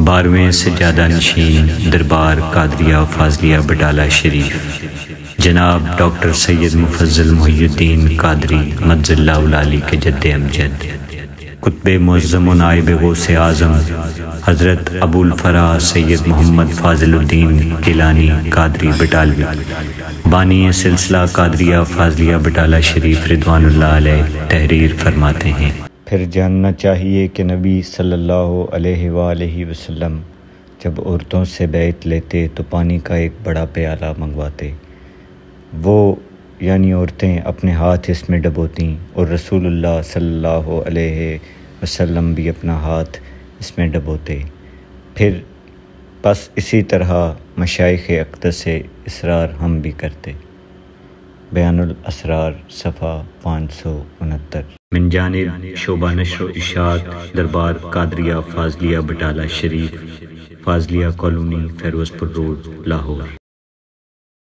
12ویں سجادہ نشین دربار قادریہ فاضلیہ بٹالہ شریف جناب ڈاکٹر سید مفضل محی الدین قادری مجز اللہ العالی کے جد امجد، قطب معظم و نائب غوث اعظم حضرت ابو الفرا سید محمد فاضل الدین گیلانی قادری بٹالوی، بانی سلسلہ قادریہ فاضلیہ بٹالہ شریف رضوان اللہ علیہ تحریر فرماتے ہیں۔ پھر جاننا چاہیے کہ نبی صلی اللہ علیہ وآلہ وسلم جب عورتوں سے بیعت لیتے تو پانی کا ایک بڑا پیالہ منگواتے، وہ یعنی عورتیں اپنے ہاتھ اس میں ڈبوتیں اور رسول اللہ صلی اللہ علیہ وسلم بھی اپنا ہاتھ اس میں ڈبوتے۔ پھر بس اسی طرح مشائخ اقدس سے اسرار ہم بھی کرتے۔ بیان الاسرار صفحہ 569۔ من جانب شعبہ نشر و اشاعت دربار قادریہ فاضلیہ بٹالہ شریف، فاضلیہ کالونی، فیروز پور روڈ، لاہور۔